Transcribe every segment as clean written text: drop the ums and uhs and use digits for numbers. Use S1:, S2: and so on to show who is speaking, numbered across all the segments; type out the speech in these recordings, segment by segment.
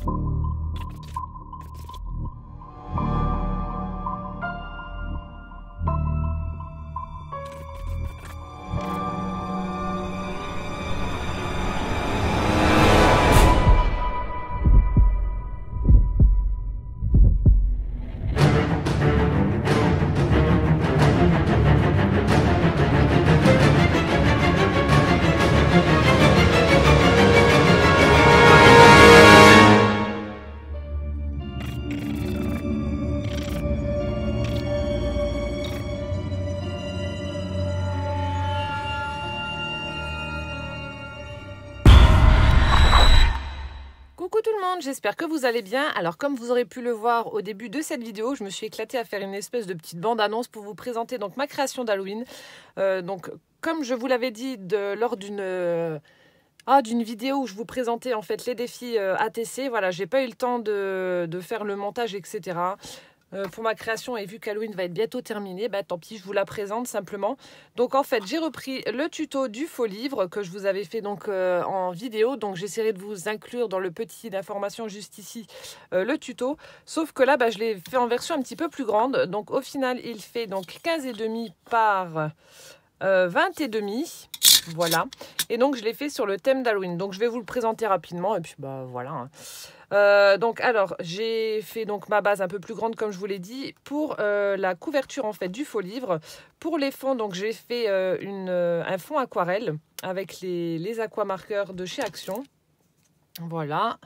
S1: Coucou tout le monde, j'espère que vous allez bien. Alors comme vous aurez pu le voir au début de cette vidéo, je me suis éclatée à faire une espèce de petite bande-annonce pour vous présenter donc ma création d'Halloween. Donc comme je vous l'avais dit lors d'une vidéo où je vous présentais en fait les défis ATC, voilà, j'ai pas eu le temps de faire le montage, etc. Pour ma création, et vu qu'Halloween va être bientôt terminé, bah, tant pis, je vous la présente simplement. Donc en fait, j'ai repris le tuto du faux livre que je vous avais fait donc en vidéo. Donc j'essaierai de vous inclure dans le petit d'information juste ici le tuto. Sauf que là, bah, je l'ai fait en version un petit peu plus grande. Donc au final, il fait donc 15,5 par 20,5. Voilà. Et donc je l'ai fait sur le thème d'Halloween. Donc je vais vous le présenter rapidement et puis bah voilà. Donc alors j'ai fait donc ma base un peu plus grande comme je vous l'ai dit pour la couverture en fait du faux livre. Pour les fonds, donc j'ai fait un fond aquarelle avec les aquamarqueurs de chez Action. Voilà.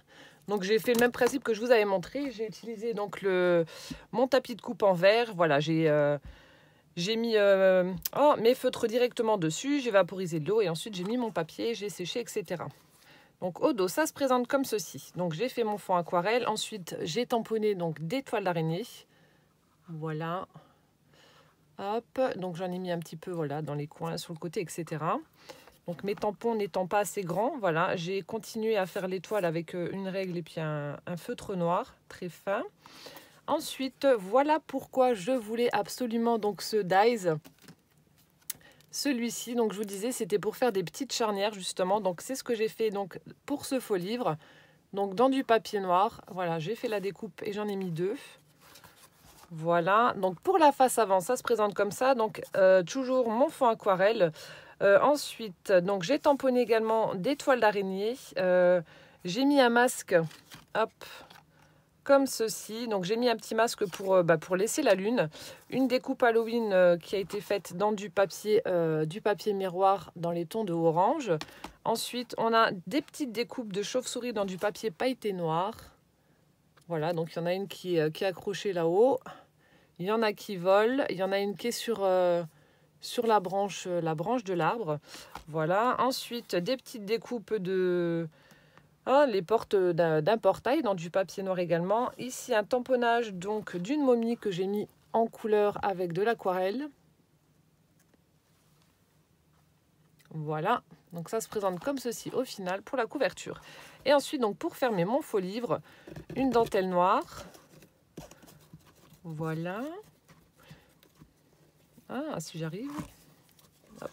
S1: Donc j'ai fait le même principe que je vous avais montré. J'ai utilisé donc mon tapis de coupe en verre. Voilà, j'ai mis mes feutres directement dessus, j'ai vaporisé de l'eau et ensuite j'ai mis mon papier, j'ai séché, etc. Donc au dos, ça se présente comme ceci. Donc j'ai fait mon fond aquarelle, ensuite j'ai tamponné donc des toiles d'araignée. Voilà. Hop, donc j'en ai mis un petit peu voilà, dans les coins, sur le côté, etc. Donc mes tampons n'étant pas assez grands, voilà, j'ai continué à faire les toiles avec une règle et puis un feutre noir très fin. Ensuite, voilà pourquoi je voulais absolument donc ce dies. Celui-ci, donc je vous disais, c'était pour faire des petites charnières justement. Donc c'est ce que j'ai fait donc pour ce faux livre. Donc dans du papier noir, voilà, j'ai fait la découpe et j'en ai mis 2. Voilà, donc pour la face avant, ça se présente comme ça. Donc toujours mon fond aquarelle. Ensuite, donc j'ai tamponné également des toiles d'araignée. J'ai mis un masque, hop, comme ceci. Donc j'ai mis un petit masque pour laisser la lune. Une découpe Halloween qui a été faite dans du papier miroir dans les tons de orange. Ensuite, on a des petites découpes de chauve-souris dans du papier pailleté noir. Voilà, donc il y en a une qui est accrochée là-haut. Il y en a qui volent. Il y en a une qui est sur la branche de l'arbre. Voilà. Ensuite, des petites découpes de... les portes d'un portail dans du papier noir également. Ici, un tamponnage donc d'une momie que j'ai mis en couleur avec de l'aquarelle. Voilà, donc ça se présente comme ceci au final pour la couverture. Et ensuite, donc pour fermer mon faux livre, une dentelle noire. Voilà. Ah, si j'arrive. Hop.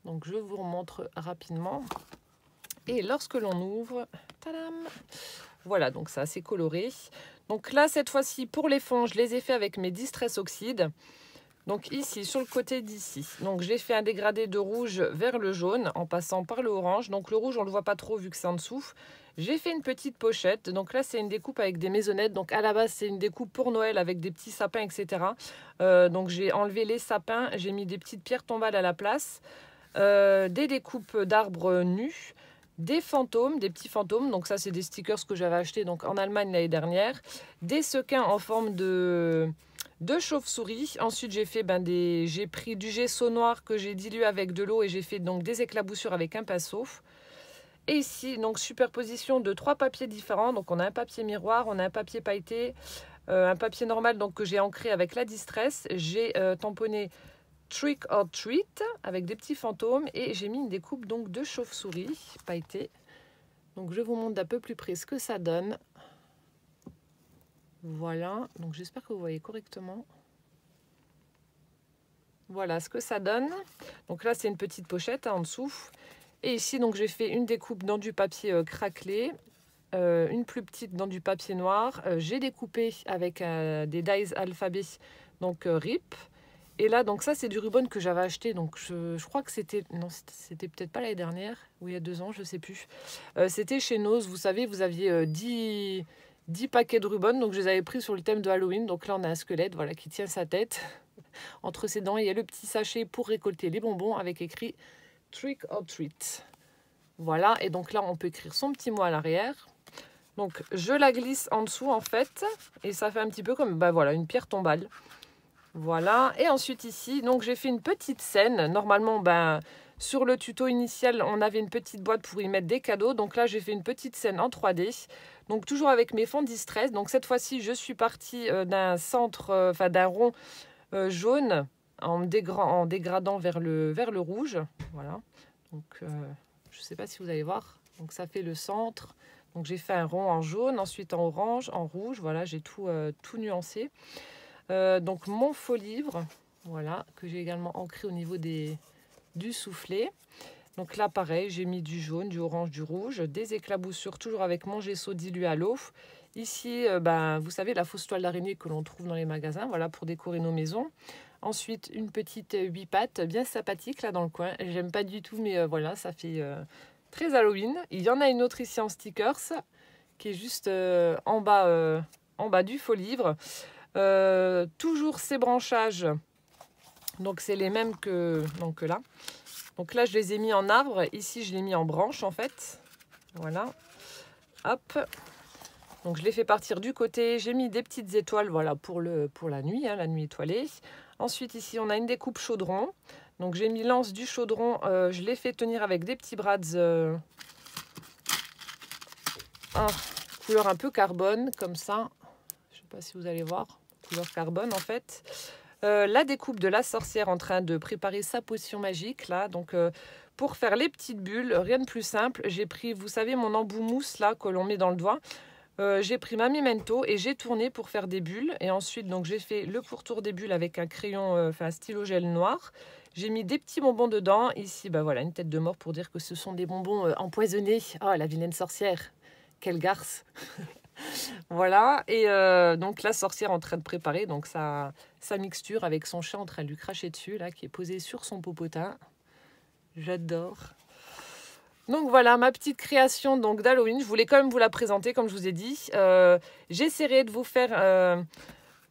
S1: Donc je vous remontre rapidement. Et lorsque l'on ouvre, tadam, voilà, donc c'est assez coloré. Donc là, cette fois-ci, pour les fonds, je les ai fait avec mes Distress Oxyde. Donc ici, sur le côté d'ici, donc j'ai fait un dégradé de rouge vers le jaune en passant par le orange. Donc le rouge, on ne le voit pas trop vu que c'est en dessous. J'ai fait une petite pochette. Donc là, c'est une découpe avec des maisonnettes. Donc à la base, c'est une découpe pour Noël avec des petits sapins, etc. Donc j'ai enlevé les sapins. J'ai mis des petites pierres tombales à la place. Des découpes d'arbres nus. Des fantômes, des petits fantômes. Donc ça, c'est des stickers que j'avais achetés donc, en Allemagne l'année dernière. Des sequins en forme de chauve-souris. Ensuite, j'ai pris du gesso noir que j'ai dilué avec de l'eau et j'ai fait donc des éclaboussures avec un pinceau. Et ici, donc superposition de 3 papiers différents. Donc on a un papier miroir, on a un papier pailleté, un papier normal donc que j'ai ancré avec la Distress. J'ai tamponné Trick or Treat avec des petits fantômes et j'ai mis une découpe donc de chauve-souris pailletée. Donc je vous montre d'un peu plus près ce que ça donne. Voilà, donc j'espère que vous voyez correctement. Voilà ce que ça donne. Donc là c'est une petite pochette en dessous. Et ici donc j'ai fait une découpe dans du papier craquelé. une plus petite dans du papier noir. J'ai découpé avec des dies alphabet, donc RIP. Et là, donc ça, c'est du ruban que j'avais acheté. Donc je crois que c'était... Non, c'était peut-être pas l'année dernière, ou il y a 2 ans, je sais plus. C'était chez Nose. Vous savez, vous aviez 10 paquets de ruban. Donc je les avais pris sur le thème de Halloween. Donc là, on a un squelette, voilà, qui tient sa tête. Entre ses dents, il y a le petit sachet pour récolter les bonbons avec écrit « Trick or treat ». Voilà, et donc là, on peut écrire son petit mot à l'arrière. Donc, je la glisse en dessous, en fait, et ça fait un petit peu comme, bah voilà, une pierre tombale. Voilà, et ensuite ici, donc j'ai fait une petite scène. Normalement, ben, sur le tuto initial, on avait une petite boîte pour y mettre des cadeaux. Donc là, j'ai fait une petite scène en 3D. Donc toujours avec mes fonds distress. Donc cette fois-ci, je suis partie d'un centre, enfin d'un rond jaune en dégradant vers le rouge. Voilà, donc je ne sais pas si vous allez voir. Donc ça fait le centre. Donc j'ai fait un rond en jaune, ensuite en orange, en rouge. Voilà, j'ai tout nuancé. Donc mon faux livre, voilà, que j'ai également ancré au niveau du soufflet. Donc là, pareil, j'ai mis du jaune, du orange, du rouge, des éclaboussures, toujours avec mon gesso dilué à l'eau. Ici, ben, vous savez, la fausse toile d'araignée que l'on trouve dans les magasins, voilà, pour décorer nos maisons. Ensuite, une petite 8 pattes bien sympathique là dans le coin. J'aime pas du tout, mais voilà, ça fait très Halloween. Il y en a une autre ici en stickers, qui est juste en bas du faux livre. Toujours ces branchages, donc c'est les mêmes que là. Donc là, je les ai mis en arbre. Ici, je l'ai mis en branche, en fait. Voilà. Hop. Donc, je l'ai fait partir du côté. J'ai mis des petites étoiles, voilà, pour la nuit, hein, la nuit étoilée. Ensuite, ici, on a une découpe chaudron. Donc, j'ai mis l'anse du chaudron. Je l'ai fait tenir avec des petits brads couleur un peu carbone, comme ça. Je ne sais pas si vous allez voir. Couleur carbone, en fait. La découpe de la sorcière en train de préparer sa potion magique là, donc pour faire les petites bulles, rien de plus simple, j'ai pris, vous savez, mon embout mousse là que l'on met dans le doigt, j'ai pris ma Memento et j'ai tourné pour faire des bulles, et ensuite donc j'ai fait le pourtour des bulles avec un crayon, enfin un stylo gel noir. J'ai mis des petits bonbons dedans, ici bah voilà, une tête de mort pour dire que ce sont des bonbons empoisonnés. Oh la vilaine sorcière, quelle garce. Voilà, et donc la sorcière en train de préparer donc sa mixture avec son chat en train de lui cracher dessus, là, qui est posé sur son popotin. J'adore. Donc voilà, ma petite création donc d'Halloween. Je voulais quand même vous la présenter, comme je vous ai dit. J'essaierai de vous faire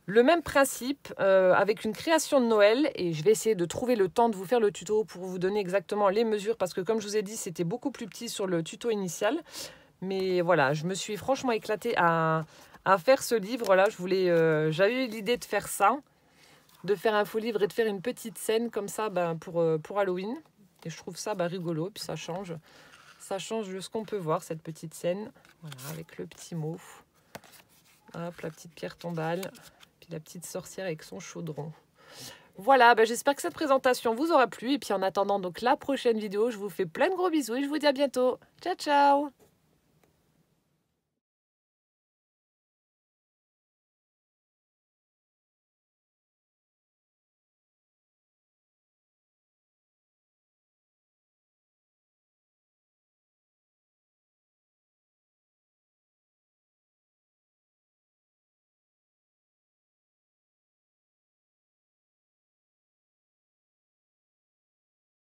S1: le même principe avec une création de Noël. Et je vais essayer de trouver le temps de vous faire le tuto pour vous donner exactement les mesures. Parce que comme je vous ai dit, c'était beaucoup plus petit sur le tuto initial. Mais voilà, je me suis franchement éclatée à faire ce livre-là. J'avais eu l'idée de faire ça, de faire un faux livre et de faire une petite scène comme ça ben, pour Halloween. Et je trouve ça rigolo, puis ça change de ce qu'on peut voir, cette petite scène. Voilà, avec le petit mot. Hop, la petite pierre tombale, puis la petite sorcière avec son chaudron. Voilà, ben j'espère que cette présentation vous aura plu. Et puis en attendant donc la prochaine vidéo, je vous fais plein de gros bisous et je vous dis à bientôt. Ciao, ciao!